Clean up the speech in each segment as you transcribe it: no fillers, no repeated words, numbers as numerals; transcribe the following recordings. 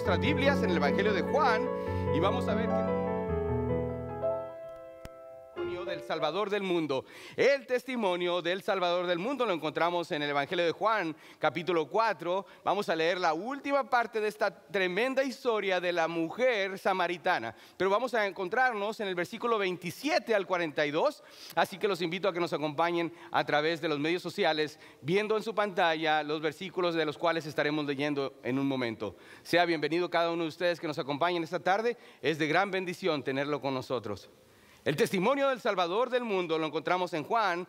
nuestras Biblias en el Evangelio de Juan y vamos a ver que del Salvador del mundo. El testimonio del Salvador del mundo lo encontramos en el Evangelio de Juan, capítulo 4. Vamos a leer la última parte de esta tremenda historia de la mujer samaritana. Pero vamos a encontrarnos en el versículo 27 al 42. Así que los invito a que nos acompañen a través de los medios sociales, viendo en su pantalla los versículos de los cuales estaremos leyendo en un momento. Sea bienvenido cada uno de ustedes que nos acompañen esta tarde. Es de gran bendición tenerlo con nosotros. El testimonio del Salvador del mundo lo encontramos en Juan,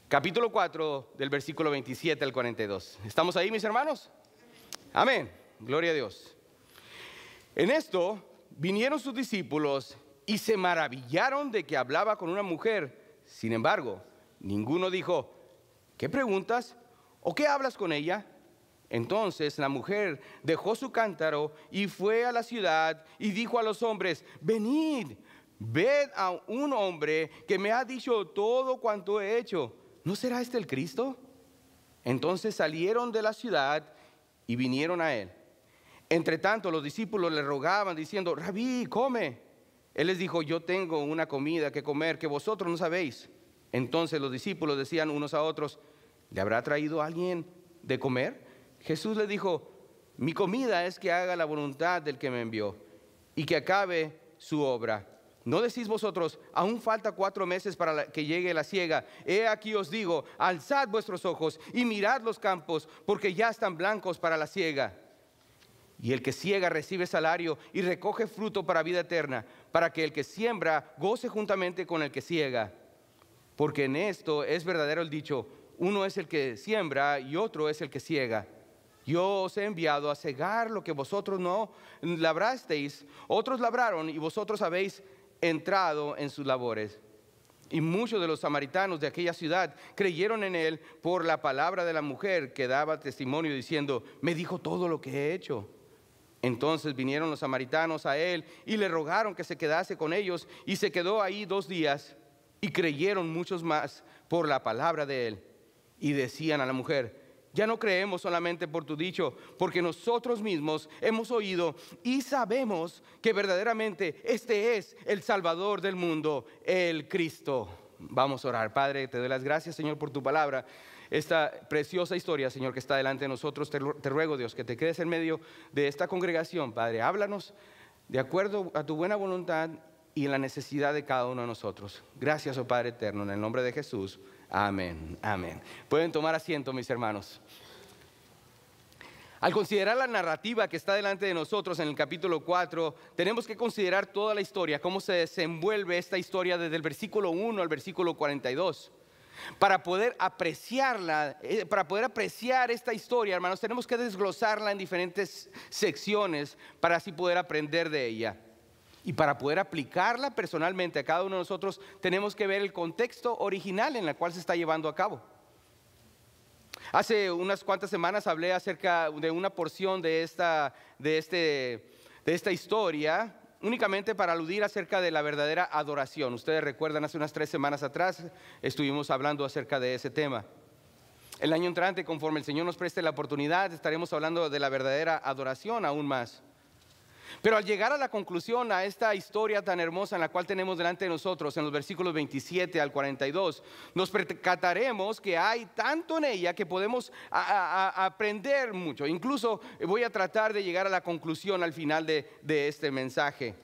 capítulo 4, del versículo 27 al 42. ¿Estamos ahí, mis hermanos? Amén. Gloria a Dios. En esto vinieron sus discípulos y se maravillaron de que hablaba con una mujer. Sin embargo, ninguno dijo, ¿qué preguntas? ¿O qué hablas con ella? Entonces la mujer dejó su cántaro y fue a la ciudad y dijo a los hombres, venid. Ved a un hombre que me ha dicho todo cuanto he hecho. ¿No será este el Cristo? Entonces salieron de la ciudad y vinieron a él. Entre tanto los discípulos le rogaban diciendo, Rabí, come. Él les dijo, yo tengo una comida que comer que vosotros no sabéis. Entonces los discípulos decían unos a otros, ¿le habrá traído alguien de comer? Jesús les dijo, mi comida es que haga la voluntad del que me envió y que acabe su obra. ¿No decís vosotros, aún falta 4 meses para que llegue la siega? He aquí os digo, alzad vuestros ojos y mirad los campos, porque ya están blancos para la siega. Y el que siega recibe salario y recoge fruto para vida eterna, para que el que siembra goce juntamente con el que siega. Porque en esto es verdadero el dicho, uno es el que siembra y otro es el que siega. Yo os he enviado a segar lo que vosotros no labrasteis, otros labraron y vosotros habéis entrado en sus labores. Y muchos de los samaritanos de aquella ciudad creyeron en él por la palabra de la mujer que daba testimonio diciendo, me dijo todo lo que he hecho. Entonces vinieron los samaritanos a él y le rogaron que se quedase con ellos y se quedó ahí 2 días y creyeron muchos más por la palabra de él y decían a la mujer, ya no creemos solamente por tu dicho, porque nosotros mismos hemos oído y sabemos que verdaderamente este es el Salvador del mundo, el Cristo. Vamos a orar. Padre, te doy las gracias, Señor, por tu palabra. Esta preciosa historia, Señor, que está delante de nosotros, te ruego, Dios, que te quedes en medio de esta congregación, Padre. Háblanos de acuerdo a tu buena voluntad y en la necesidad de cada uno de nosotros. Gracias, oh Padre eterno, en el nombre de Jesús. Amén, amén. Pueden tomar asiento, mis hermanos. Al considerar la narrativa que está delante de nosotros en el capítulo 4, tenemos que considerar toda la historia, cómo se desenvuelve esta historia desde el versículo 1 al versículo 42. Para poder apreciarla, para poder apreciar esta historia, hermanos, tenemos que desglosarla en diferentes secciones para así poder aprender de ella. Y para poder aplicarla personalmente a cada uno de nosotros, tenemos que ver el contexto original en el cual se está llevando a cabo. Hace unas cuantas semanas hablé acerca de una porción de esta historia, únicamente para aludir acerca de la verdadera adoración. Ustedes recuerdan, hace unas 3 semanas atrás estuvimos hablando acerca de ese tema. El año entrante, conforme el Señor nos preste la oportunidad, estaremos hablando de la verdadera adoración aún más. Pero al llegar a la conclusión a esta historia tan hermosa en la cual tenemos delante de nosotros, en los versículos 27 al 42, nos percataremos que hay tanto en ella que podemos aprender mucho. Incluso voy a tratar de llegar a la conclusión al final de este mensaje.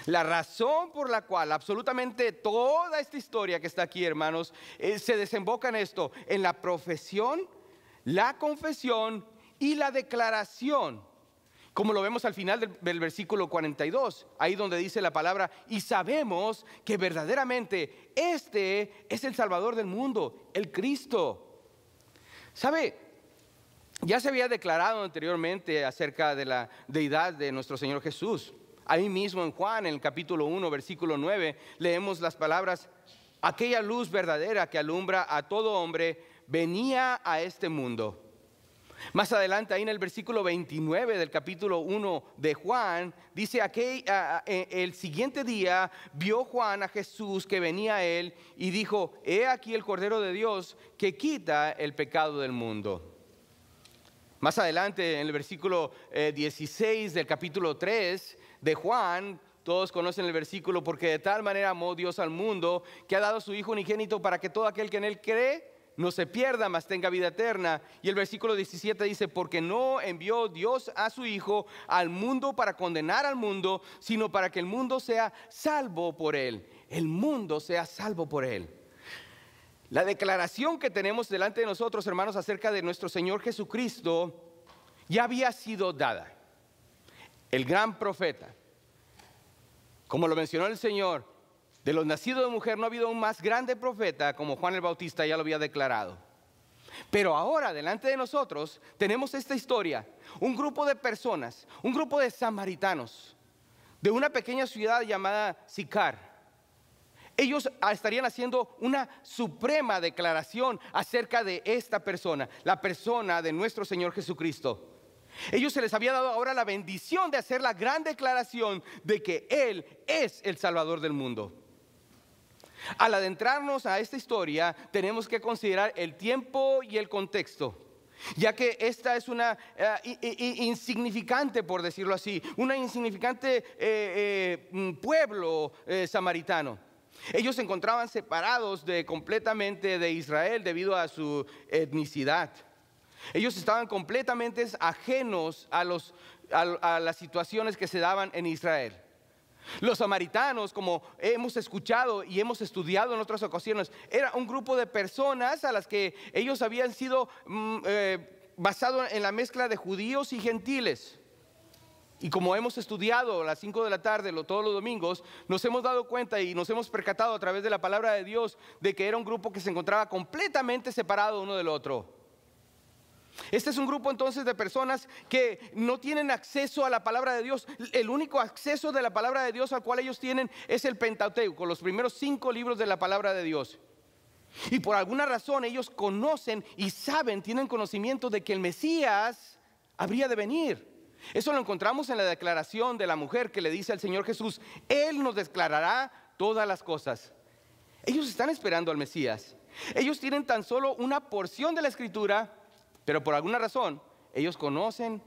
La razón por la cual absolutamente toda esta historia que está aquí, hermanos, se desemboca en esto, en la profesión, la confesión y la declaración. Como lo vemos al final del versículo 42, ahí donde dice la palabra, y sabemos que verdaderamente este es el Salvador del mundo, el Cristo. ¿Sabe? Ya se había declarado anteriormente acerca de la deidad de nuestro Señor Jesús. Ahí mismo en Juan, en el capítulo 1, versículo 9, leemos las palabras, aquella luz verdadera que alumbra a todo hombre, venía a este mundo. Más adelante, ahí en el versículo 29 del capítulo 1 de Juan, dice el siguiente día vio Juan a Jesús que venía a él y dijo, he aquí el Cordero de Dios que quita el pecado del mundo. Más adelante, en el versículo 16 del capítulo 3 de Juan, todos conocen el versículo: porque de tal manera amó Dios al mundo, que ha dado a su Hijo unigénito, para que todo aquel que en él cree no se pierda, mas tenga vida eterna. Y el versículo 17 dice: porque no envió Dios a su Hijo al mundo para condenar al mundo, sino para que el mundo sea salvo por él. El mundo sea salvo por él. La declaración que tenemos delante de nosotros, hermanos, acerca de nuestro Señor Jesucristo, ya había sido dada. El gran profeta, como lo mencionó el Señor, de los nacidos de mujer no ha habido un más grande profeta como Juan el Bautista, ya lo había declarado. Pero ahora, delante de nosotros, tenemos esta historia. Un grupo de personas, un grupo de samaritanos, de una pequeña ciudad llamada Sicar. Ellos estarían haciendo una suprema declaración acerca de esta persona, la persona de nuestro Señor Jesucristo. Ellos se les había dado ahora la bendición de hacer la gran declaración de que Él es el Salvador del mundo. Al adentrarnos a esta historia, tenemos que considerar el tiempo y el contexto, ya que esta es una insignificante, por decirlo así, una insignificante pueblo samaritano. Ellos se encontraban separados completamente de Israel debido a su etnicidad. Ellos estaban completamente ajenos a las situaciones que se daban en Israel. Los samaritanos, como hemos escuchado y hemos estudiado en otras ocasiones, era un grupo de personas a las que ellos habían sido basados en la mezcla de judíos y gentiles. Y como hemos estudiado a las 5 de la tarde todos los domingos, nos hemos dado cuenta y nos hemos percatado a través de la palabra de Dios de que era un grupo que se encontraba completamente separado uno del otro. Este es un grupo entonces de personas que no tienen acceso a la palabra de Dios. El único acceso de la palabra de Dios al cual ellos tienen es el Pentateuco, los primeros 5 libros de la palabra de Dios. Y por alguna razón ellos conocen y saben, tienen conocimiento de que el Mesías habría de venir. Eso lo encontramos en la declaración de la mujer que le dice al Señor Jesús: Él nos declarará todas las cosas. Ellos están esperando al Mesías. Ellos tienen tan solo una porción de la Escritura, pero por alguna razón ellos conocen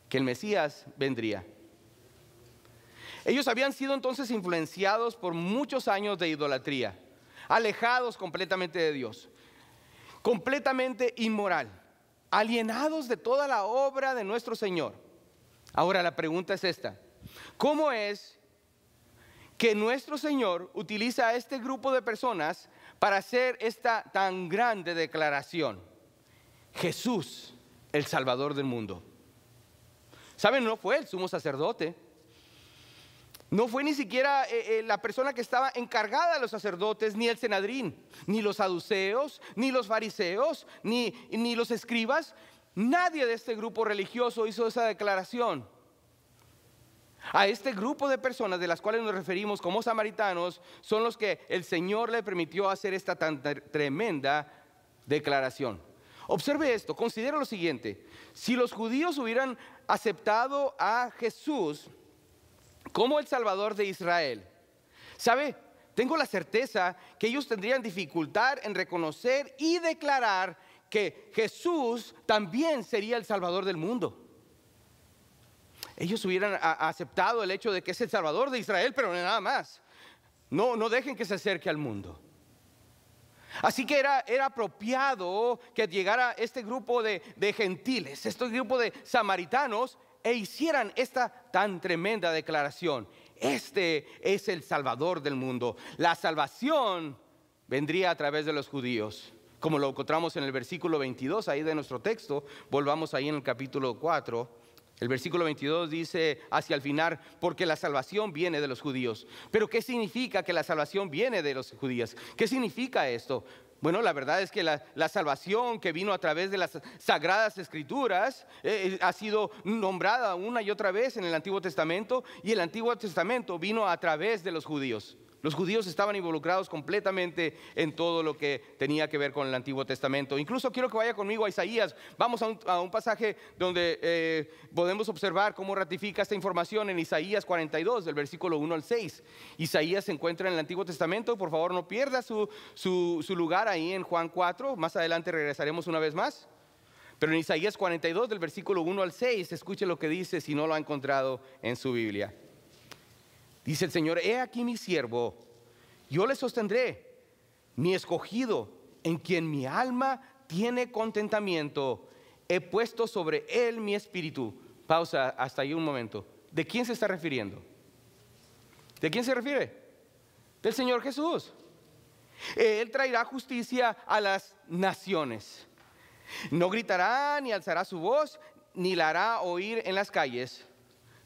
que el Mesías vendría. Ellos habían sido entonces influenciados por muchos años de idolatría, alejados completamente de Dios, completamente inmoral, alienados de toda la obra de nuestro Señor. Ahora la pregunta es esta: ¿cómo es que nuestro Señor utiliza a este grupo de personas para hacer esta tan grande declaración? Jesús, el Salvador del mundo. ¿Saben? No fue el sumo sacerdote. No fue ni siquiera la persona que estaba encargada de los sacerdotes, ni el Sanedrín, ni los saduceos, ni los fariseos, ni los escribas. Nadie de este grupo religioso hizo esa declaración. A este grupo de personas de las cuales nos referimos como samaritanos son los que el Señor le permitió hacer esta tan tremenda declaración. Observe esto, considera lo siguiente: si los judíos hubieran aceptado a Jesús como el Salvador de Israel, ¿sabe? Tengo la certeza que ellos tendrían dificultad en reconocer y declarar que Jesús también sería el Salvador del mundo. Ellos hubieran aceptado el hecho de que es el Salvador de Israel, pero nada más. No dejen que se acerque al mundo. Así que era apropiado que llegara este grupo de gentiles, este grupo de samaritanos, e hicieran esta tan tremenda declaración: este es el Salvador del mundo. La salvación vendría a través de los judíos, como lo encontramos en el versículo 22 ahí de nuestro texto. Volvamos ahí en el capítulo 4. El versículo 22 dice hacia el final: porque la salvación viene de los judíos. Pero ¿qué significa que la salvación viene de los judíos? ¿Qué significa esto? Bueno, la verdad es que la salvación que vino a través de las Sagradas Escrituras ha sido nombrada una y otra vez en el Antiguo Testamento, y el Antiguo Testamento vino a través de los judíos. Los judíos estaban involucrados completamente en todo lo que tenía que ver con el Antiguo Testamento. Incluso quiero que vaya conmigo a Isaías. Vamos a un pasaje donde podemos observar cómo ratifica esta información en Isaías 42, del versículo 1 al 6. Isaías se encuentra en el Antiguo Testamento. Por favor, no pierda su lugar ahí en Juan 4. Más adelante regresaremos una vez más. Pero en Isaías 42, del versículo 1 al 6, escuche lo que dice si no lo ha encontrado en su Biblia. Dice el Señor: he aquí mi siervo, yo le sostendré, mi escogido, en quien mi alma tiene contentamiento. He puesto sobre él mi espíritu. Pausa hasta ahí un momento. ¿De quién se está refiriendo? ¿De quién se refiere? Del Señor Jesús. Él traerá justicia a las naciones. No gritará ni alzará su voz, ni la hará oír en las calles.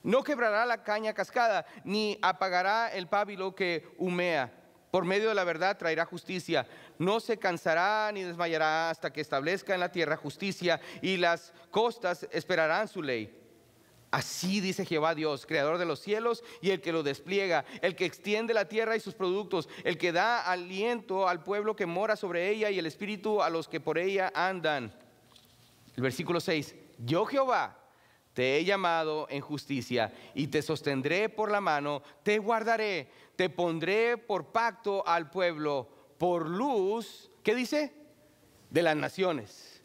No quebrará la caña cascada, ni apagará el pábilo que humea. Por medio de la verdad traerá justicia. No se cansará ni desmayará hasta que establezca en la tierra justicia, y las costas esperarán su ley. Así dice Jehová Dios, creador de los cielos y el que lo despliega, el que extiende la tierra y sus productos, el que da aliento al pueblo que mora sobre ella y el espíritu a los que por ella andan. El versículo 6: yo Jehová te he llamado en justicia y te sostendré por la mano, te guardaré, te pondré por pacto al pueblo, por luz, ¿qué dice? De las naciones.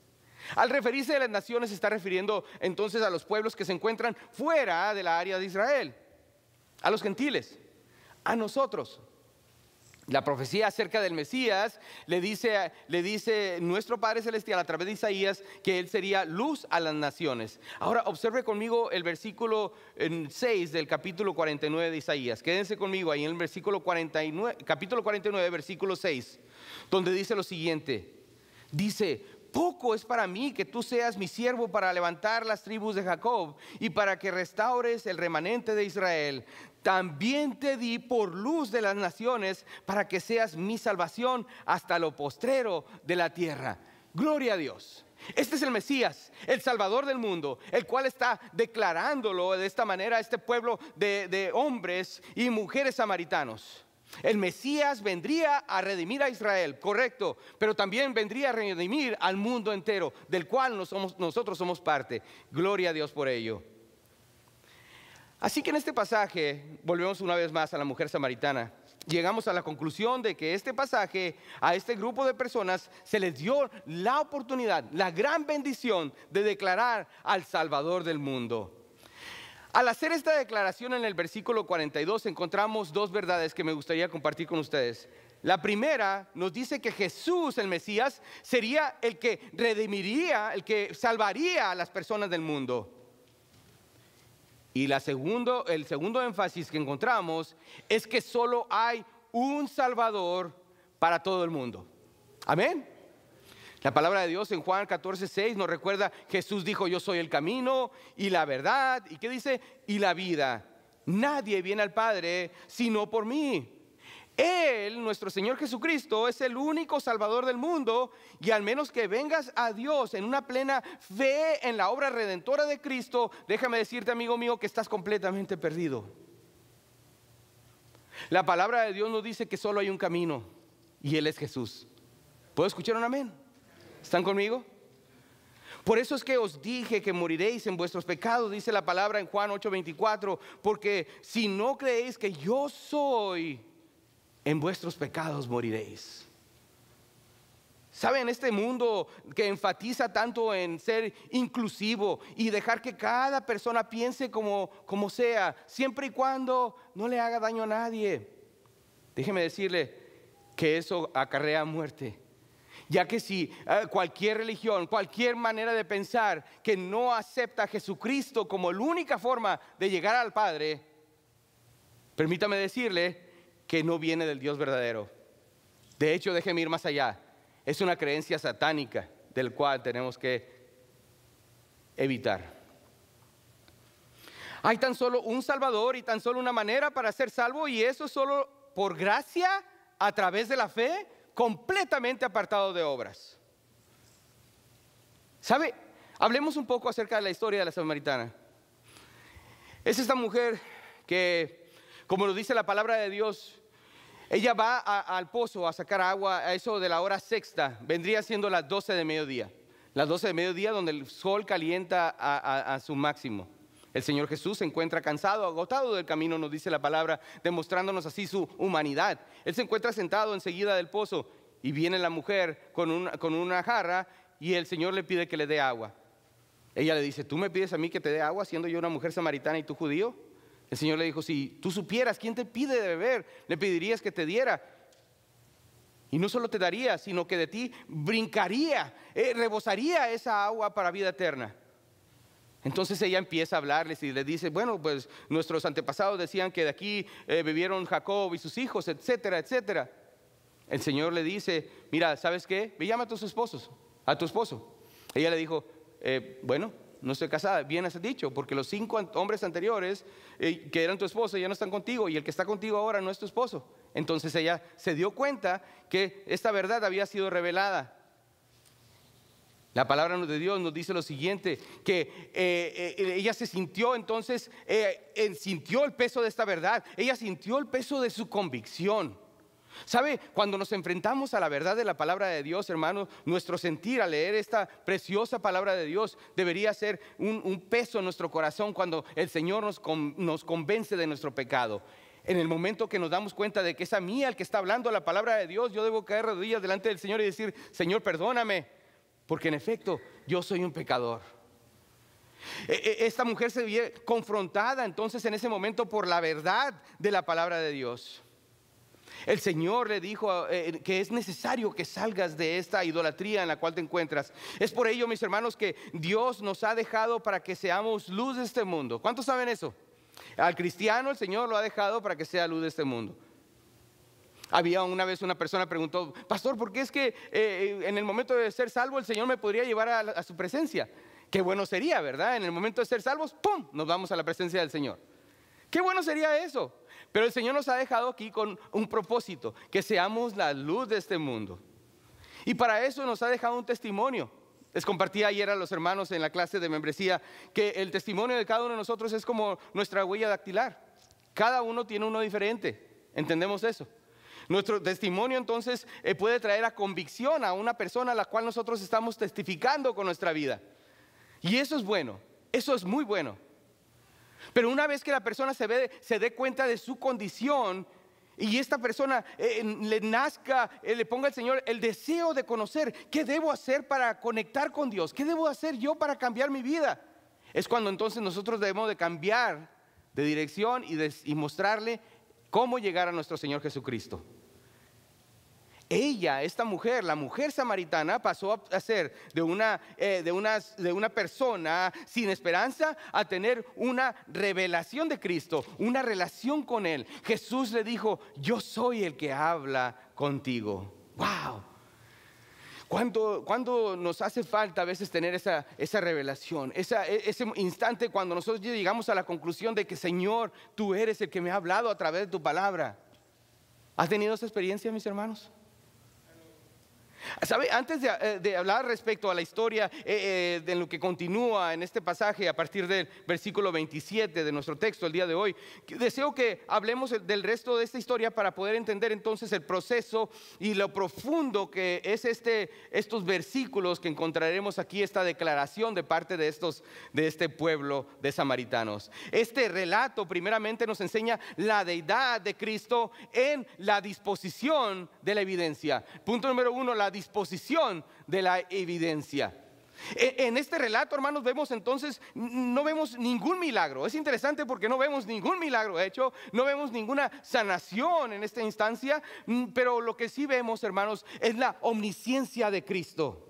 Al referirse de las naciones se está refiriendo entonces a los pueblos que se encuentran fuera de la área de Israel, a los gentiles, a nosotros. La profecía acerca del Mesías le dice nuestro Padre Celestial a través de Isaías que Él sería luz a las naciones. Ahora observe conmigo el versículo 6 del capítulo 49 de Isaías. Quédense conmigo ahí en el versículo 49, capítulo 49, versículo 6, donde dice lo siguiente. Dice: poco es para mí que tú seas mi siervo para levantar las tribus de Jacob y para que restaures el remanente de Israel. También te di por luz de las naciones para que seas mi salvación hasta lo postrero de la tierra. Gloria a Dios. Este es el Mesías, el Salvador del mundo, el cual está declarándolo de esta manera a este pueblo de hombres y mujeres samaritanos. El Mesías vendría a redimir a Israel, correcto, pero también vendría a redimir al mundo entero, del cual nosotros somos parte. Gloria a Dios por ello. Así que en este pasaje, volvemos una vez más a la mujer samaritana. Llegamos a la conclusión de que este pasaje, a este grupo de personas, se les dio la oportunidad, la gran bendición de declarar al Salvador del mundo. Al hacer esta declaración en el versículo 42 encontramos dos verdades que me gustaría compartir con ustedes. La primera nos dice que Jesús, el Mesías, sería el que redimiría, el que salvaría a las personas del mundo. Y el segundo énfasis que encontramos es que solo hay un Salvador para todo el mundo. Amén. La palabra de Dios en Juan 14:6 nos recuerda: Jesús dijo: yo soy el camino y la verdad, ¿y qué dice? Y la vida. Nadie viene al Padre sino por mí. Él, nuestro Señor Jesucristo, es el único Salvador del mundo, y al menos que vengas a Dios en una plena fe en la obra redentora de Cristo, déjame decirte, amigo mío, que estás completamente perdido. La palabra de Dios nos dice que solo hay un camino, y Él es Jesús. ¿Puedo escuchar un amén? ¿Están conmigo? Por eso es que os dije que moriréis en vuestros pecados, dice la palabra en Juan 8:24, porque si no creéis que yo soy, en vuestros pecados moriréis. ¿Saben? Este mundo que enfatiza tanto en ser inclusivo y dejar que cada persona piense como sea, siempre y cuando no le haga daño a nadie. Déjeme decirle que eso acarrea muerte. Ya que si cualquier religión, cualquier manera de pensar que no acepta a Jesucristo como la única forma de llegar al Padre, permítame decirle que no viene del Dios verdadero. De hecho, déjeme ir más allá. Es una creencia satánica del cual tenemos que evitar. Hay tan solo un Salvador y tan solo una manera para ser salvo, y eso solo por gracia a través de la fe, completamente apartado de obras. ¿Sabe? Hablemos un poco acerca de la historia de la samaritana. Es esta mujer que, como nos dice la palabra de Dios, ella va al pozo a sacar agua a eso de la hora sexta. Vendría siendo las 12 de mediodía. Las 12 de mediodía, donde el sol calienta a su máximo. El Señor Jesús se encuentra cansado, agotado del camino, nos dice la palabra, demostrándonos así su humanidad. Él se encuentra sentado enseguida del pozo, y viene la mujer con una jarra, y el Señor le pide que le dé agua. Ella le dice, ¿tú me pides a mí que te dé agua siendo yo una mujer samaritana y tú judío? El Señor le dijo, si tú supieras quién te pide de beber, le pedirías que te diera. Y no solo te daría, sino que de ti brincaría, rebosaría esa agua para vida eterna. Entonces ella empieza a hablarles y les dice, bueno, pues nuestros antepasados decían que de aquí bebieron Jacob y sus hijos, etcétera, etcétera. El Señor le dice, mira, ¿sabes qué? Ve, llama a tus esposos, a tu esposo. Ella le dijo, bueno, no estoy casada, bien has dicho, porque los 5 hombres anteriores que eran tu esposo ya no están contigo, y el que está contigo ahora no es tu esposo. Entonces ella se dio cuenta que esta verdad había sido revelada. La palabra de Dios nos dice lo siguiente, que ella se sintió entonces, sintió el peso de esta verdad, ella sintió el peso de su convicción. ¿Sabe? Cuando nos enfrentamos a la verdad de la palabra de Dios, hermano, nuestro sentir al leer esta preciosa palabra de Dios debería ser un peso en nuestro corazón cuando el Señor nos convence de nuestro pecado. En el momento que nos damos cuenta de que es a mí el que está hablando la palabra de Dios, yo debo caer rodillas delante del Señor y decir, Señor, perdóname, porque en efecto yo soy un pecador. Esta mujer se vio confrontada entonces en ese momento por la verdad de la palabra de Dios. El Señor le dijo que es necesario que salgas de esta idolatría en la cual te encuentras. Es por ello, mis hermanos, que Dios nos ha dejado para que seamos luz de este mundo. ¿Cuántos saben eso? Al cristiano el Señor lo ha dejado para que sea luz de este mundo. Había una vez una persona preguntó, pastor, ¿por qué es que en el momento de ser salvo el Señor me podría llevar a su presencia? Qué bueno sería, ¿verdad? En el momento de ser salvos, ¡pum!, nos vamos a la presencia del Señor. Qué bueno sería eso. Pero el Señor nos ha dejado aquí con un propósito, que seamos la luz de este mundo. Y para eso nos ha dejado un testimonio. Les compartí ayer a los hermanos en la clase de membresía que el testimonio de cada uno de nosotros es como nuestra huella dactilar. Cada uno tiene uno diferente. ¿Entendemos eso? Nuestro testimonio entonces puede traer a convicción a una persona a la cual nosotros estamos testificando con nuestra vida. Y eso es bueno, eso es muy bueno. Pero una vez que la persona se dé cuenta de su condición y esta persona le nazca, le ponga al Señor el deseo de conocer qué debo hacer para conectar con Dios, qué debo hacer yo para cambiar mi vida, es cuando entonces nosotros debemos de cambiar de dirección y mostrarle cómo llegar a nuestro Señor Jesucristo. Ella, esta mujer, la mujer samaritana, pasó a ser de una persona sin esperanza a tener una revelación de Cristo, una relación con Él. Jesús le dijo, yo soy el que habla contigo. ¡Wow! ¿Cuándo nos hace falta a veces tener esa revelación? Ese instante cuando nosotros llegamos a la conclusión de que, Señor, tú eres el que me ha hablado a través de tu palabra. ¿Has tenido esa experiencia, mis hermanos? ¿Sabe? Antes de hablar respecto a la historia de lo que continúa en este pasaje a partir del versículo 27 de nuestro texto el día de hoy, deseo que hablemos del resto de esta historia para poder entender entonces el proceso y lo profundo que es estos versículos que encontraremos aquí, esta declaración de parte de este pueblo de samaritanos. Este relato primeramente nos enseña la deidad de Cristo en la disposición de la evidencia. Punto número 1, la disposición de la evidencia. En este relato, hermanos, vemos entonces, no vemos ningún milagro. Es interesante porque no vemos ningún milagro hecho, no vemos ninguna sanación en esta instancia, pero lo que sí vemos, hermanos, es la omnisciencia de Cristo.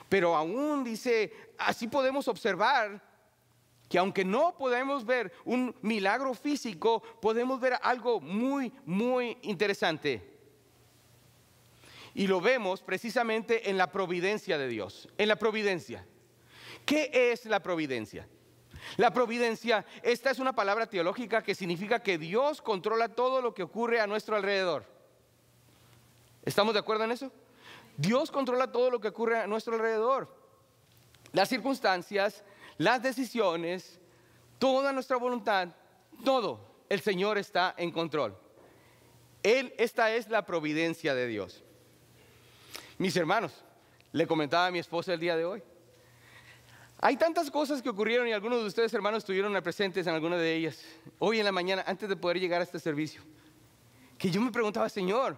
Pero aún dice, así podemos observar que aunque no podemos ver un milagro físico, podemos ver algo muy, muy interesante. Y lo vemos precisamente en la providencia de Dios, en la providencia. ¿Qué es la providencia? La providencia, esta es una palabra teológica que significa que Dios controla todo lo que ocurre a nuestro alrededor. ¿Estamos de acuerdo en eso? Dios controla todo lo que ocurre a nuestro alrededor. Las circunstancias, las decisiones, toda nuestra voluntad, todo, el Señor está en control. Esta es la providencia de Dios. Mis hermanos, le comentaba a mi esposa el día de hoy, hay tantas cosas que ocurrieron y algunos de ustedes, hermanos, estuvieron presentes en alguna de ellas hoy en la mañana antes de poder llegar a este servicio, que yo me preguntaba, Señor,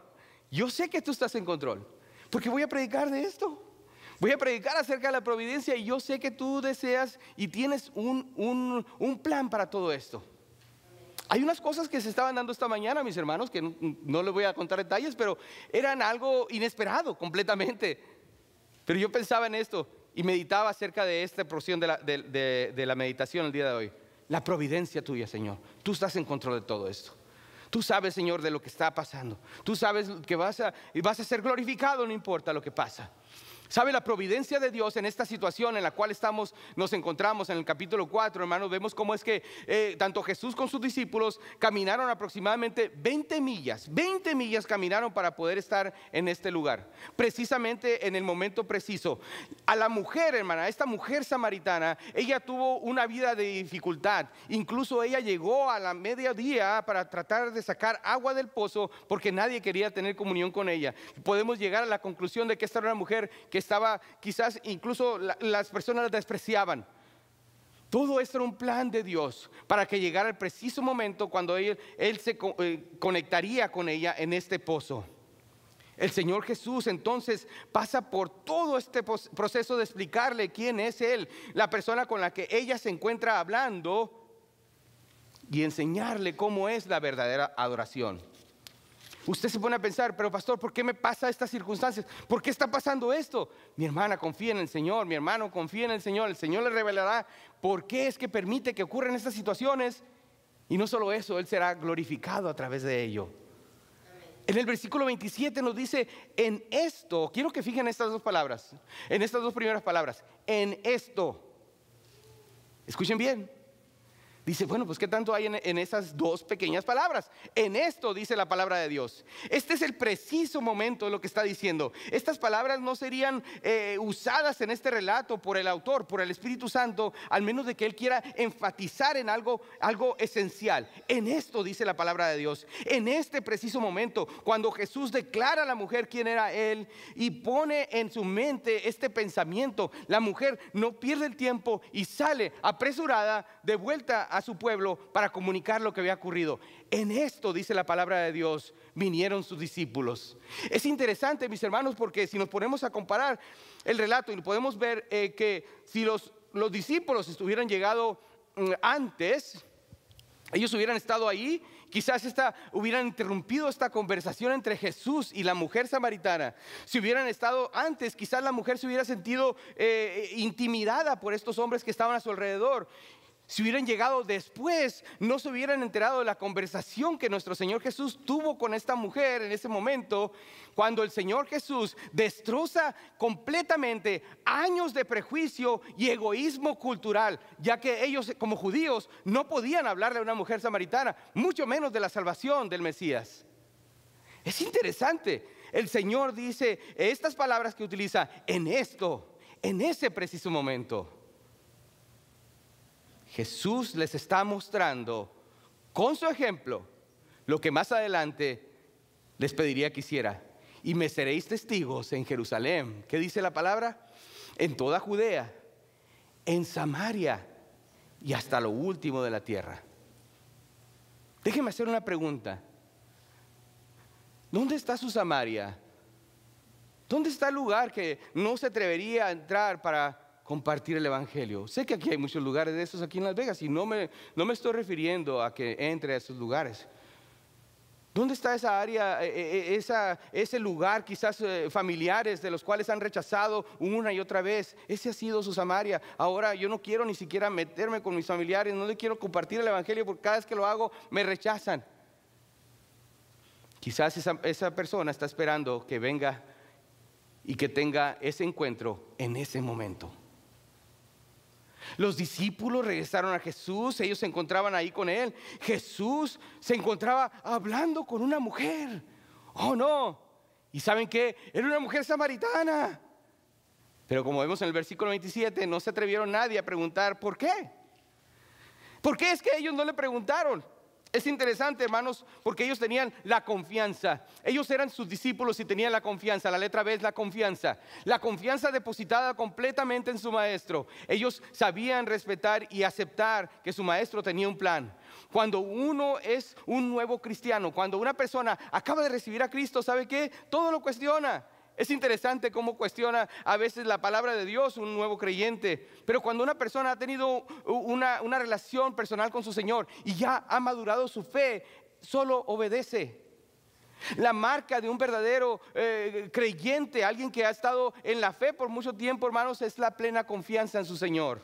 yo sé que tú estás en control, porque voy a predicar de esto, Voy a predicar acerca de la providencia y yo sé que tú deseas y tienes un plan para todo esto. Hay unas cosas que se estaban dando esta mañana, mis hermanos, que no les voy a contar detalles, pero eran algo inesperado completamente. Pero yo pensaba en esto y meditaba acerca de esta porción de la meditación el día de hoy. La providencia tuya, Señor. Tú estás en control de todo esto. Tú sabes, Señor, de lo que está pasando. Tú sabes que vas a ser glorificado, no importa lo que pasa. ¿Sabe? La providencia de Dios en esta situación en la cual nos encontramos en el capítulo 4, hermanos, vemos cómo es que tanto Jesús con sus discípulos caminaron aproximadamente 20 millas caminaron para poder estar en este lugar, precisamente en el momento preciso. A la mujer, hermana, esta mujer samaritana, ella tuvo una vida de dificultad, incluso ella llegó a la mediodía para tratar de sacar agua del pozo porque nadie quería tener comunión con ella. Podemos llegar a la conclusión de que esta era una mujer que estaba, quizás incluso las personas la despreciaban. Todo esto era un plan de Dios para que llegara el preciso momento cuando él se conectaría con ella en este pozo. El Señor Jesús entonces pasa por todo este proceso de explicarle quién es Él, la persona con la que ella se encuentra hablando, y enseñarle cómo es la verdadera adoración. Usted se pone a pensar, pero pastor, ¿por qué me pasa estas circunstancias? ¿Por qué está pasando esto? Mi hermana confía en el Señor, mi hermano confía en el Señor le revelará por qué es que permite que ocurran estas situaciones. Y no solo eso, Él será glorificado a través de ello. En el versículo 27 nos dice, en esto, quiero que fijen estas dos palabras, en estas dos primeras palabras, en esto. Escuchen bien. Dice, bueno, pues ¿qué tanto hay en esas dos pequeñas palabras? En esto dice la palabra de Dios. Este es el preciso momento de lo que está diciendo. Estas palabras no serían usadas en este relato por el autor, por el Espíritu Santo, al menos de que él quiera enfatizar en algo esencial. En esto dice la palabra de Dios. En este preciso momento, cuando Jesús declara a la mujer quién era él y pone en su mente este pensamiento, la mujer no pierde el tiempo y sale apresurada de vuelta a su pueblo para comunicar lo que había ocurrido. En esto, dice la palabra de Dios, vinieron sus discípulos. Es interesante, mis hermanos, porque si nos ponemos a comparar el relato y podemos ver que si los discípulos hubieran llegado antes, ellos hubieran estado ahí, quizás hubieran interrumpido esta conversación entre Jesús y la mujer samaritana. Si hubieran estado antes, quizás la mujer se hubiera sentido intimidada por estos hombres que estaban a su alrededor. Si hubieran llegado después, no se hubieran enterado de la conversación que nuestro Señor Jesús tuvo con esta mujer en ese momento, cuando el Señor Jesús destroza completamente años de prejuicio y egoísmo cultural, ya que ellos como judíos no podían hablarle a una mujer samaritana, mucho menos de la salvación del Mesías. Es interesante, el Señor dice estas palabras que utiliza en esto, en ese preciso momento. Jesús les está mostrando con su ejemplo lo que más adelante les pediría que hiciera. Y me seréis testigos en Jerusalén. ¿Qué dice la palabra? En toda Judea, en Samaria y hasta lo último de la tierra. Déjeme hacer una pregunta. ¿Dónde está su Samaria? ¿Dónde está el lugar que no se atrevería a entrar para compartir el evangelio? Sé que aquí hay muchos lugares de esos aquí en Las Vegas y no me estoy refiriendo a que entre a esos lugares. ¿Dónde está esa área, ese lugar quizás familiares de los cuales han rechazado una y otra vez? Ese ha sido su Samaria. Ahora yo no quiero ni siquiera meterme con mis familiares, no le quiero compartir el evangelio porque cada vez que lo hago me rechazan. Quizás esa persona está esperando que venga y que tenga ese encuentro en ese momento. Los discípulos regresaron a Jesús, ellos se encontraban ahí con él. Jesús se encontraba hablando con una mujer. Oh no, y ¿saben qué? Era una mujer samaritana. Pero como vemos en el versículo 27, no se atrevieron nadie a preguntar ¿por qué? ¿Por qué es que ellos no le preguntaron? Es interesante, hermanos, porque ellos tenían la confianza. Ellos eran sus discípulos y tenían la confianza. La letra B es la confianza. La confianza depositada completamente en su maestro. Ellos sabían respetar y aceptar que su maestro tenía un plan. Cuando uno es un nuevo cristiano, cuando una persona acaba de recibir a Cristo, ¿sabe qué? Todo lo cuestiona. Es interesante cómo cuestiona a veces la palabra de Dios un nuevo creyente. Pero cuando una persona ha tenido una relación personal con su Señor y ya ha madurado su fe, solo obedece. La marca de un verdadero creyente, alguien que ha estado en la fe por mucho tiempo, hermanos, es la plena confianza en su Señor.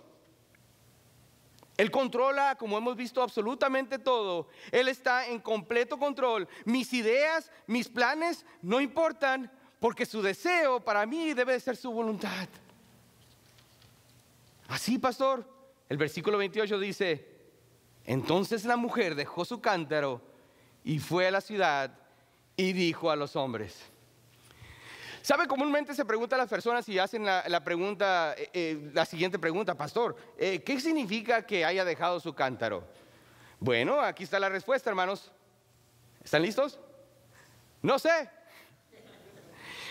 Él controla, como hemos visto, absolutamente todo. Él está en completo control. Mis ideas, mis planes no importan, porque su deseo para mí debe de ser su voluntad. Así, pastor, el versículo 28 dice: entonces la mujer dejó su cántaro y fue a la ciudad y dijo a los hombres. ¿Sabe? Comúnmente se pregunta a las personas y hacen la pregunta, la siguiente pregunta: pastor, ¿qué significa que haya dejado su cántaro? Bueno, aquí está la respuesta, hermanos. ¿Están listos? No sé.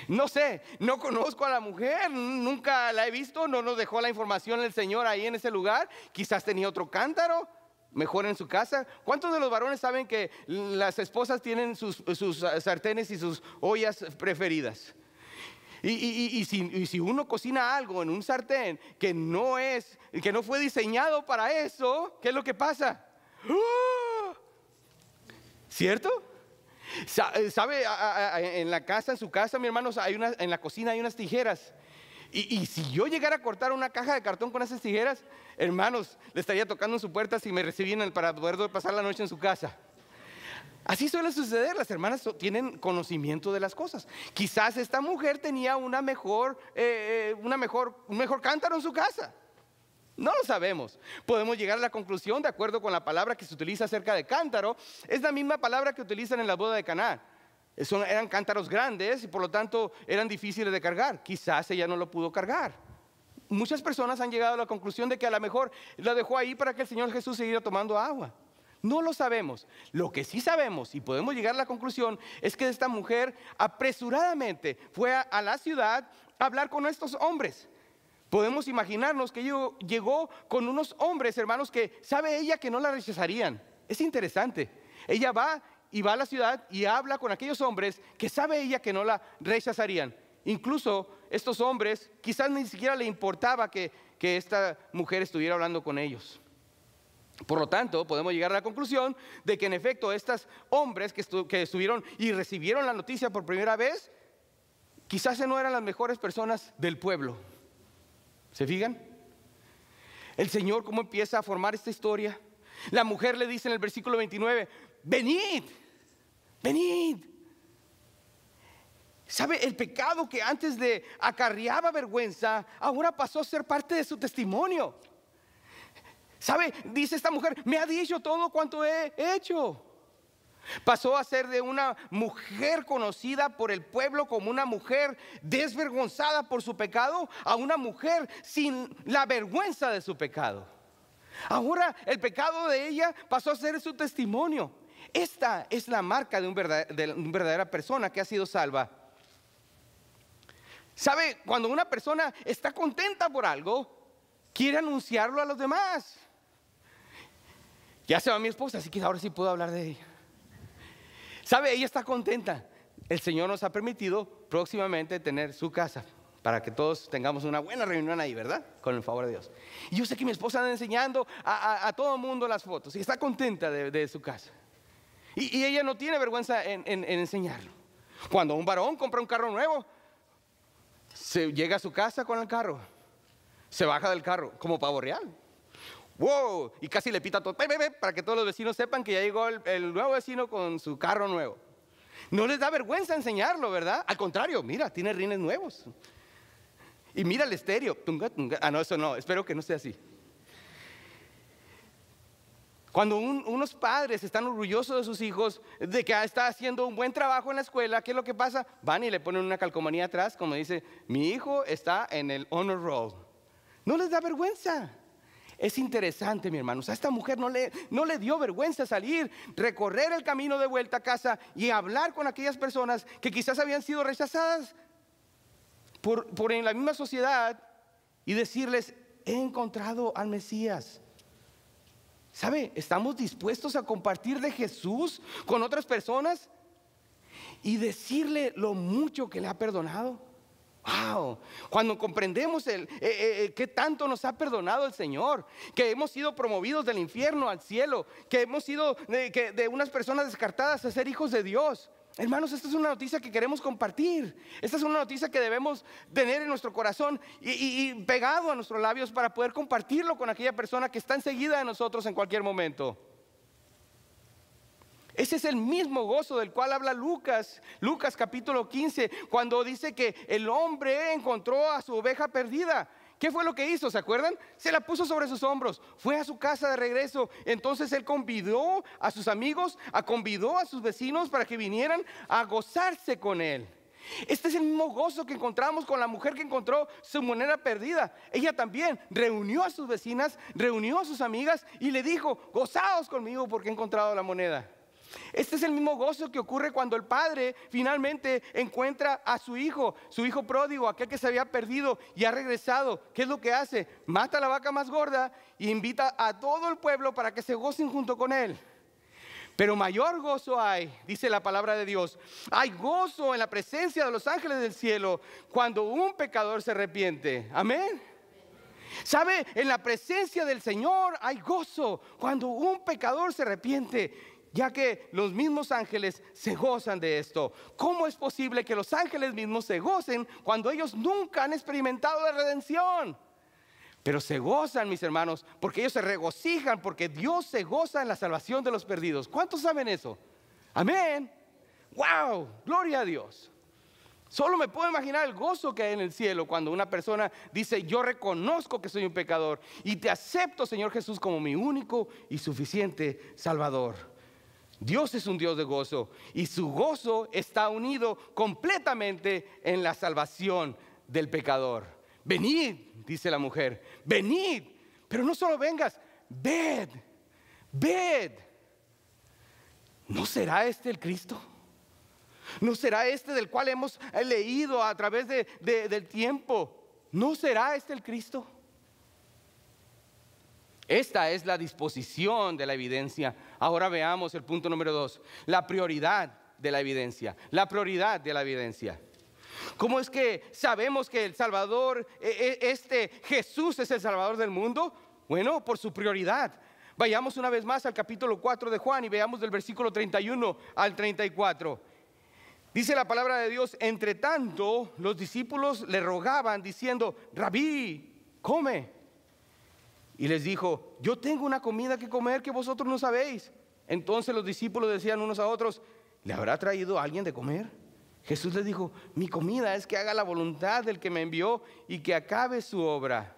No sé, no conozco a la mujer, nunca la he visto, no nos dejó la información el Señor ahí en ese lugar. Quizás tenía otro cántaro, mejor en su casa. ¿Cuántos de los varones saben que las esposas tienen sus sartenes y sus ollas preferidas? Y si uno cocina algo en un sartén que no fue diseñado para eso, ¿qué es lo que pasa? ¡Oh! ¿Cierto? ¿Sabe? En la casa, en su casa, mi hermano, en la cocina hay unas tijeras. Y si yo llegara a cortar una caja de cartón con esas tijeras, hermanos, le estaría tocando en su puerta si me recibían para poder pasar la noche en su casa. Así suele suceder. Las hermanas tienen conocimiento de las cosas. Quizás esta mujer tenía un mejor cántaro en su casa. No lo sabemos. Podemos llegar a la conclusión, de acuerdo con la palabra que se utiliza acerca de cántaro, es la misma palabra que utilizan en la boda de Caná. Eran cántaros grandes y por lo tanto eran difíciles de cargar. Quizás ella no lo pudo cargar. Muchas personas han llegado a la conclusión de que a lo mejor la dejó ahí para que el Señor Jesús siguiera tomando agua. No lo sabemos. Lo que sí sabemos y podemos llegar a la conclusión es que esta mujer apresuradamente fue a la ciudad a hablar con estos hombres. Podemos imaginarnos que llegó con unos hombres, hermanos, que sabe ella que no la rechazarían. Es interesante. Ella va a la ciudad y habla con aquellos hombres que sabe ella que no la rechazarían. Incluso estos hombres quizás ni siquiera le importaba que esta mujer estuviera hablando con ellos. Por lo tanto, podemos llegar a la conclusión de que en efecto estos hombres que estuvieron y recibieron la noticia por primera vez, quizás no eran las mejores personas del pueblo. ¿Se fijan? El Señor cómo empieza a formar esta historia. La mujer le dice en el versículo 29, venid, venid. ¿Sabe? El pecado que antes le acarreaba vergüenza, ahora pasó a ser parte de su testimonio. ¿Sabe? Dice esta mujer, me ha dicho todo cuanto he hecho. Pasó a ser de una mujer conocida por el pueblo como una mujer desvergonzada por su pecado, a una mujer sin la vergüenza de su pecado. Ahora el pecado de ella pasó a ser su testimonio. Esta es la marca de una verdadera persona que ha sido salva. ¿Sabe? Cuando una persona está contenta por algo, quiere anunciarlo a los demás. Ya se va mi esposa, así que ahora sí puedo hablar de ella. ¿Sabe? Ella está contenta. El Señor nos ha permitido próximamente tener su casa para que todos tengamos una buena reunión ahí, ¿verdad? Con el favor de Dios. Y yo sé que mi esposa anda enseñando a todo el mundo las fotos y está contenta de su casa. Y ella no tiene vergüenza en enseñarlo. Cuando un varón compra un carro nuevo, llega a su casa con el carro, se baja del carro como pavo real. ¡Wow! Y casi le pita todo, para que todos los vecinos sepan que ya llegó el nuevo vecino con su carro nuevo. No les da vergüenza enseñarlo, ¿verdad? Al contrario, mira, tiene rines nuevos. Y mira el estéreo. Tunga, tunga. Ah, no, eso no, espero que no sea así. Cuando unos padres están orgullosos de sus hijos, de que está haciendo un buen trabajo en la escuela, ¿qué es lo que pasa? Van y le ponen una calcomanía atrás, como dice, mi hijo está en el honor roll. No les da vergüenza. Es interesante, mi hermanos, a esta mujer no le dio vergüenza salir, recorrer el camino de vuelta a casa y hablar con aquellas personas que quizás habían sido rechazadas por en la misma sociedad y decirles, he encontrado al Mesías. ¿Sabe? ¿Estamos dispuestos a compartir de Jesús con otras personas y decirle lo mucho que le ha perdonado? Wow, cuando comprendemos qué tanto nos ha perdonado el Señor, que hemos sido promovidos del infierno al cielo, que hemos sido de unas personas descartadas a ser hijos de Dios. Hermanos, esta es una noticia que queremos compartir. Esta es una noticia que debemos tener en nuestro corazón y pegado a nuestros labios para poder compartirlo con aquella persona que está enseguida de nosotros en cualquier momento. Ese es el mismo gozo del cual habla Lucas capítulo 15, cuando dice que el hombre encontró a su oveja perdida. ¿Qué fue lo que hizo? ¿Se acuerdan? Se la puso sobre sus hombros, fue a su casa de regreso. Entonces él convidó a sus amigos, convidó a sus vecinos para que vinieran a gozarse con él. Este es el mismo gozo que encontramos con la mujer que encontró su moneda perdida. Ella también reunió a sus vecinas, reunió a sus amigas y le dijo: gozaos conmigo porque he encontrado la moneda. Este es el mismo gozo que ocurre cuando el padre finalmente encuentra a su hijo pródigo, aquel que se había perdido y ha regresado. ¿Qué es lo que hace? Mata a la vaca más gorda y invita a todo el pueblo para que se gocen junto con él. Pero mayor gozo hay, dice la palabra de Dios. Hay gozo en la presencia de los ángeles del cielo cuando un pecador se arrepiente. Amén. ¿Sabe? En la presencia del Señor hay gozo cuando un pecador se arrepiente, ya que los mismos ángeles se gozan de esto. ¿Cómo es posible que los ángeles mismos se gocen cuando ellos nunca han experimentado la redención? Pero se gozan, mis hermanos, porque ellos se regocijan, porque Dios se goza en la salvación de los perdidos. ¿Cuántos saben eso? Amén. Wow, gloria a Dios. Solo me puedo imaginar el gozo que hay en el cielo cuando una persona dice: yo reconozco que soy un pecador y te acepto, Señor Jesús, como mi único y suficiente Salvador. Dios es un Dios de gozo y su gozo está unido completamente en la salvación del pecador. Venid, dice la mujer, venid, pero no solo vengas, ved. ¿No será este el Cristo? ¿No será este del cual hemos leído a través del tiempo? ¿No será este el Cristo? Esta es la disposición de la evidencia. Ahora veamos el punto número 2, la prioridad de la evidencia. La prioridad de la evidencia. ¿Cómo es que sabemos que el Salvador, Jesús es el Salvador del mundo? Bueno, por su prioridad. Vayamos una vez más al capítulo 4 de Juan y veamos del versículo 31 al 34. Dice la palabra de Dios: entre tanto, los discípulos le rogaban diciendo: Rabí, come. Y les dijo: yo tengo una comida que comer que vosotros no sabéis. Entonces los discípulos decían unos a otros: ¿le habrá traído alguien de comer? Jesús les dijo: mi comida es que haga la voluntad del que me envió y que acabe su obra.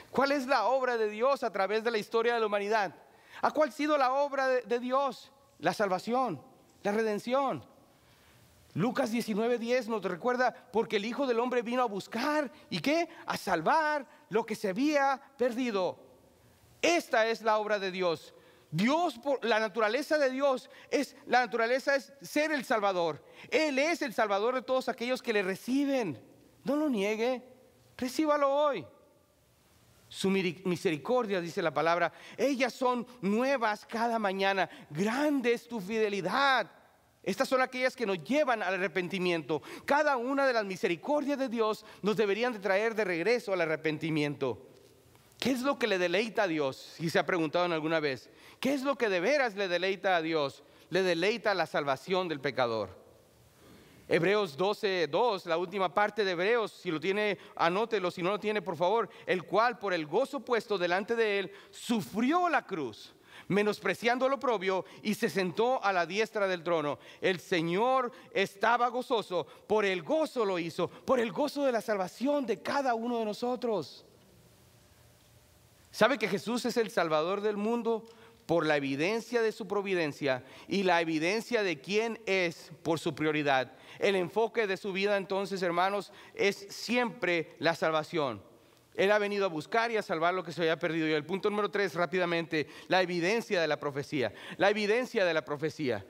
¿Cuál es la obra de Dios a través de la historia de la humanidad? ¿A cuál ha sido la obra de Dios? La salvación, la redención. Lucas 19:10 nos recuerda: porque el Hijo del Hombre vino a buscar, ¿y qué? A salvar lo que se había perdido. Esta es la obra de Dios. La naturaleza de Dios es ser el Salvador. Él es el Salvador de todos aquellos que le reciben. No lo niegue, recíbalo hoy. Su misericordia, dice la palabra, ellas son nuevas cada mañana. Grande es tu fidelidad. Estas son aquellas que nos llevan al arrepentimiento. Cada una de las misericordias de Dios nos deberían de traer de regreso al arrepentimiento. ¿Qué es lo que le deleita a Dios? Si se ha preguntado en alguna vez, ¿qué es lo que de veras le deleita a Dios? Le deleita la salvación del pecador. Hebreos 12:2, la última parte de Hebreos, si lo tiene, anótelo, si no lo tiene, por favor. El cual, por el gozo puesto delante de él, sufrió la cruz, menospreciando lo oprobio, y se sentó a la diestra del trono. El Señor estaba gozoso, por el gozo lo hizo, por el gozo de la salvación de cada uno de nosotros. ¿Sabe que Jesús es el Salvador del mundo por la evidencia de su providencia y la evidencia de quién es por su prioridad? El enfoque de su vida, entonces, hermanos, es siempre la salvación. Él ha venido a buscar y a salvar lo que se había perdido. Y el punto número 3, rápidamente, la evidencia de la profecía. La evidencia de la profecía.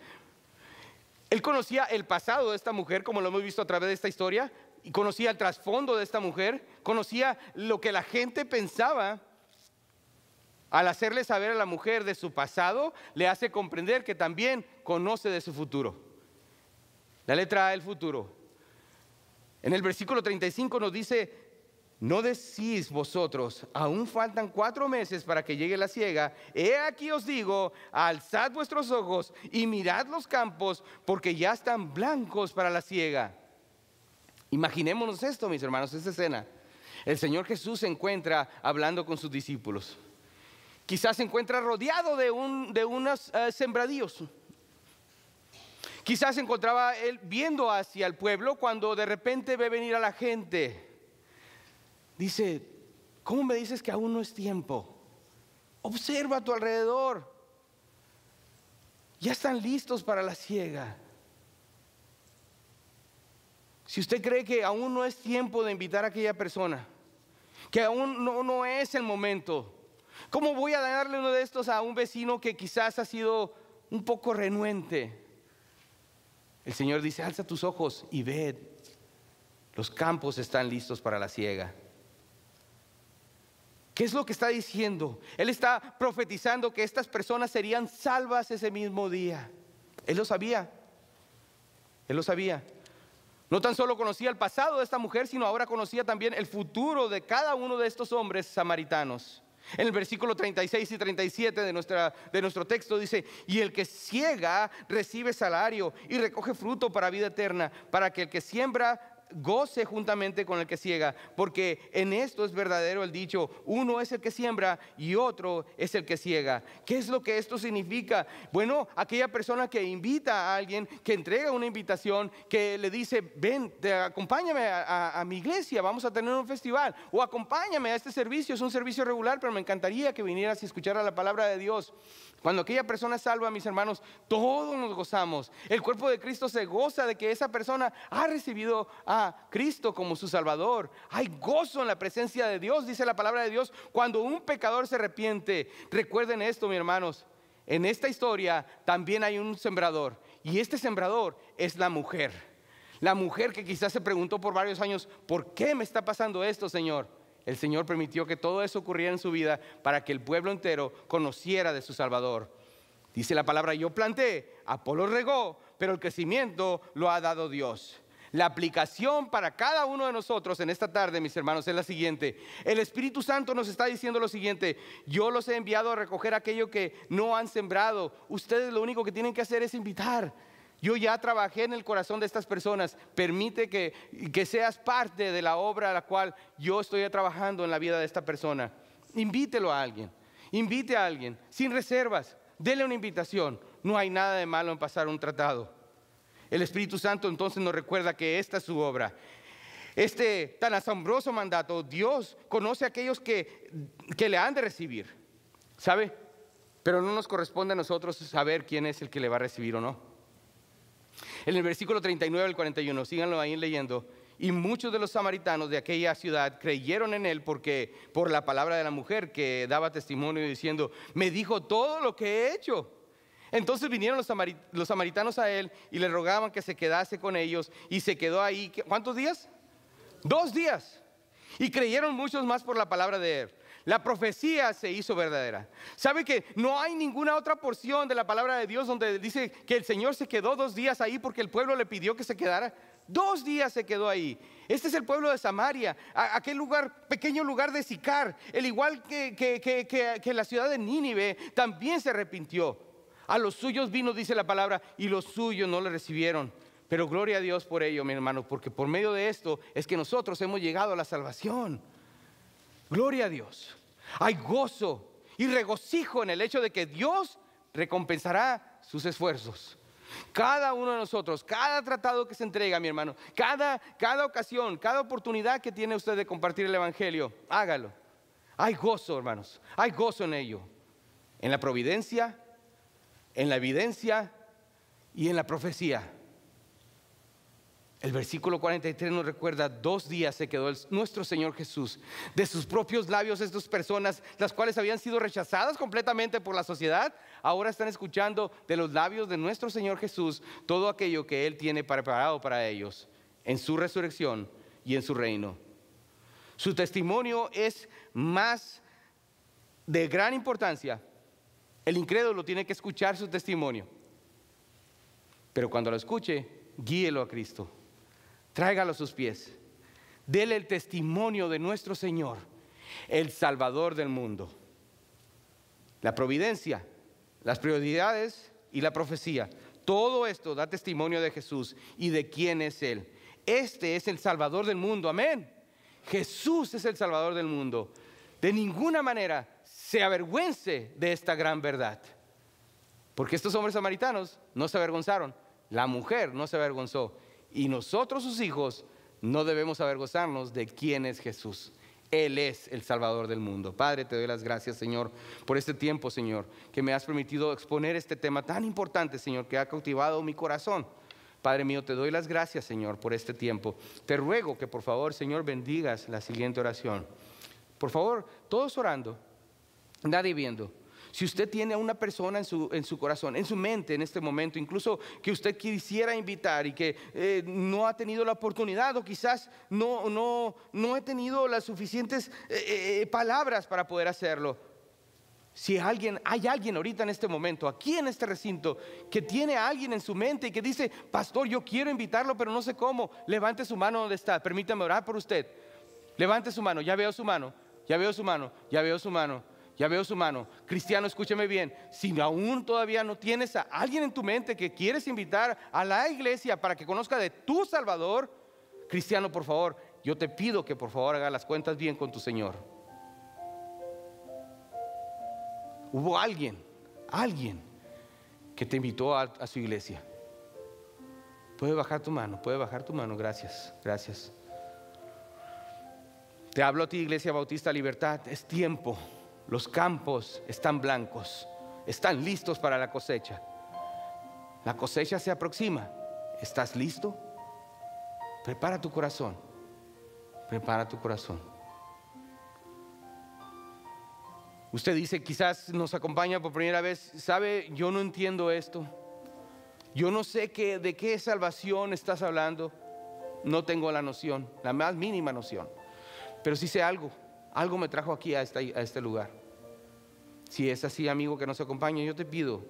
Él conocía el pasado de esta mujer, como lo hemos visto a través de esta historia, y conocía el trasfondo de esta mujer, conocía lo que la gente pensaba. Al hacerle saber a la mujer de su pasado, le hace comprender que también conoce de su futuro. La letra A, el futuro. En el versículo 35 nos dice: ¿no decís vosotros, aún faltan 4 meses para que llegue la siega? He aquí os digo, alzad vuestros ojos y mirad los campos, porque ya están blancos para la siega. Imaginémonos esto, mis hermanos, esta escena. El Señor Jesús se encuentra hablando con sus discípulos. Quizás se encuentra rodeado de unos sembradíos. Quizás se encontraba él viendo hacia el pueblo cuando de repente ve venir a la gente. Dice: ¿cómo me dices que aún no es tiempo? Observa a tu alrededor. Ya están listos para la siega. Si usted cree que aún no es tiempo de invitar a aquella persona, que aún no es el momento, ¿cómo voy a darle uno de estos a un vecino que quizás ha sido un poco renuente? El Señor dice: alza tus ojos y ved, los campos están listos para la siega. ¿Qué es lo que está diciendo? Él está profetizando que estas personas serían salvas ese mismo día. Él lo sabía. Él lo sabía. No tan solo conocía el pasado de esta mujer, sino ahora conocía también el futuro de cada uno de estos hombres samaritanos. En el versículo 36 y 37 de nuestro texto dice: y el que siega recibe salario y recoge fruto para vida eterna, para que el que siembra goce juntamente con el que siega, porque en esto es verdadero el dicho: uno es el que siembra y otro es el que siega. ¿Qué es lo que esto significa? Bueno, aquella persona que invita a alguien, que entrega una invitación, que le dice: ven, acompáñame a mi iglesia, vamos a tener un festival, o acompáñame a este servicio, es un servicio regular, pero me encantaría que vinieras y escucharas la palabra de Dios. Cuando aquella persona es salva, mis hermanos, todos nos gozamos. El cuerpo de Cristo se goza de que esa persona ha recibido a Cristo como su Salvador. Hay gozo en la presencia de Dios, dice la palabra de Dios, cuando un pecador se arrepiente. Recuerden esto, mis hermanos, en esta historia también hay un sembrador, y este sembrador es la mujer. La mujer que quizás se preguntó por varios años: ¿por qué me está pasando esto, Señor? El Señor permitió que todo eso ocurriera en su vida para que el pueblo entero conociera de su Salvador. Dice la palabra: yo planté, Apolos regó, pero el crecimiento lo ha dado Dios. La aplicación para cada uno de nosotros en esta tarde, mis hermanos, es la siguiente. El Espíritu Santo nos está diciendo lo siguiente: yo los he enviado a recoger aquello que no han sembrado. Ustedes lo único que tienen que hacer es invitar. Yo ya trabajé en el corazón de estas personas. Permite que seas parte de la obra a la cual yo estoy trabajando en la vida de esta persona. Invítelo a alguien. Invite a alguien sin reservas. Dele una invitación. No hay nada de malo en pasar un tratado. El Espíritu Santo entonces nos recuerda que esta es su obra. Este tan asombroso mandato, Dios conoce a aquellos que le han de recibir, ¿sabe? Pero no nos corresponde a nosotros saber quién es el que le va a recibir o no. En el versículo 39 al 41, síganlo ahí leyendo. Y muchos de los samaritanos de aquella ciudad creyeron en él por la palabra de la mujer, que daba testimonio diciendo: me dijo todo lo que he hecho. Entonces vinieron los samaritanos a él y le rogaban que se quedase con ellos, y se quedó ahí. ¿Cuántos días? 2 días. Y creyeron muchos más por la palabra de él. La profecía se hizo verdadera. ¿Sabe que no hay ninguna otra porción de la palabra de Dios donde dice que el Señor se quedó 2 días ahí porque el pueblo le pidió que se quedara? 2 días se quedó ahí. Este es el pueblo de Samaria, aquel lugar, pequeño lugar de Sicar, el igual que la ciudad de Nínive, también se arrepintió. A los suyos vino, dice la palabra, y los suyos no le recibieron. Pero gloria a Dios por ello, mi hermano, porque por medio de esto es que nosotros hemos llegado a la salvación. Gloria a Dios. Hay gozo y regocijo en el hecho de que Dios recompensará sus esfuerzos. Cada uno de nosotros, cada tratado que se entrega, mi hermano, cada ocasión, cada oportunidad que tiene usted de compartir el evangelio, hágalo. Hay gozo, hermanos, hay gozo en ello. En la providencia, en la evidencia y en la profecía. El versículo 43 nos recuerda: 2 días se quedó nuestro Señor Jesús. De sus propios labios, estas personas, las cuales habían sido rechazadas completamente por la sociedad, ahora están escuchando de los labios de nuestro Señor Jesús todo aquello que Él tiene preparado para ellos en su resurrección y en su reino. Su testimonio es más de gran importancia. El incrédulo tiene que escuchar su testimonio, pero cuando lo escuche, guíelo a Cristo. tráigalo a sus pies. Dele el testimonio de nuestro Señor, el Salvador del mundo. La providencia, las prioridades y la profecía, todo esto da testimonio de Jesús y de quién es Él. Este es el Salvador del mundo, amén. Jesús es el Salvador del mundo. De ninguna manera se avergüence de esta gran verdad. Porque estos hombres samaritanos no se avergonzaron, la mujer no se avergonzó, y nosotros, sus hijos, no debemos avergonzarnos de quién es Jesús. Él es el Salvador del mundo. Padre, te doy las gracias, Señor, por este tiempo, Señor, que me has permitido exponer este tema tan importante, Señor, que ha cautivado mi corazón. Padre mío, te doy las gracias, Señor, por este tiempo. Te ruego que por favor, Señor, bendigas la siguiente oración. Por favor, todos orando, nadie viendo. Si usted tiene a una persona en su corazón, en su mente en este momento, incluso que usted quisiera invitar y que no ha tenido la oportunidad, o quizás no ha tenido las suficientes palabras para poder hacerlo. Si hay alguien ahorita en este momento, aquí en este recinto, que tiene a alguien en su mente y que dice: pastor, yo quiero invitarlo, pero no sé cómo. Levante su mano donde está, permítame orar por usted. Levante su mano, ya veo su mano, ya veo su mano, ya veo su mano. Ya veo su mano. Cristiano, escúcheme bien. Si aún todavía no tienes a alguien en tu mente que quieres invitar a la iglesia para que conozca de tu Salvador, cristiano, por favor, yo te pido que por favor hagas las cuentas bien con tu Señor. Hubo alguien que te invitó a su iglesia. Puede bajar tu mano, gracias, gracias. Te hablo a ti, Iglesia Bautista Libertad, es tiempo. Los campos están blancos, están listos para la cosecha. La cosecha se aproxima. ¿Estás listo? Prepara tu corazón. Prepara tu corazón. Usted dice, quizás nos acompaña por primera vez: ¿sabe? Yo no entiendo esto. Yo no sé de qué salvación estás hablando. No tengo la noción, la más mínima noción. Pero sí sé algo. Algo me trajo aquí a este lugar. Si es así, amigo que nos acompaña, yo te pido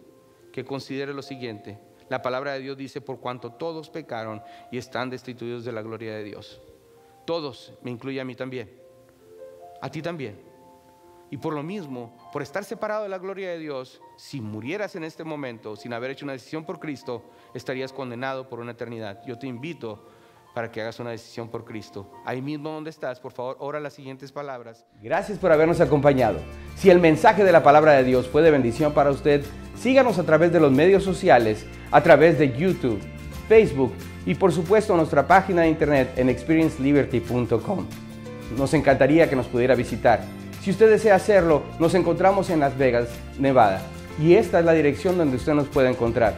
que considere lo siguiente. La palabra de Dios dice: por cuanto todos pecaron y están destituidos de la gloria de Dios. Todos, me incluye a mí también, a ti también. Y por lo mismo, por estar separado de la gloria de Dios, si murieras en este momento sin haber hecho una decisión por Cristo, estarías condenado por una eternidad. Yo te invito para que hagas una decisión por Cristo. Ahí mismo donde estás, por favor, ora las siguientes palabras. Gracias por habernos acompañado. Si el mensaje de la palabra de Dios fue de bendición para usted, síganos a través de los medios sociales, a través de YouTube, Facebook y por supuesto nuestra página de internet en experienceliberty.com. Nos encantaría que nos pudiera visitar. Si usted desea hacerlo, nos encontramos en Las Vegas, Nevada, y esta es la dirección donde usted nos puede encontrar.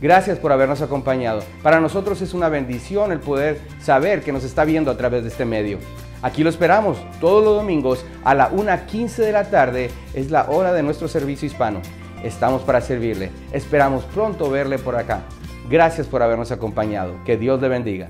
Gracias por habernos acompañado. Para nosotros es una bendición el poder saber que nos está viendo a través de este medio. Aquí lo esperamos todos los domingos a la 1:15 de la tarde, es la hora de nuestro servicio hispano. Estamos para servirle. Esperamos pronto verle por acá. Gracias por habernos acompañado. Que Dios le bendiga.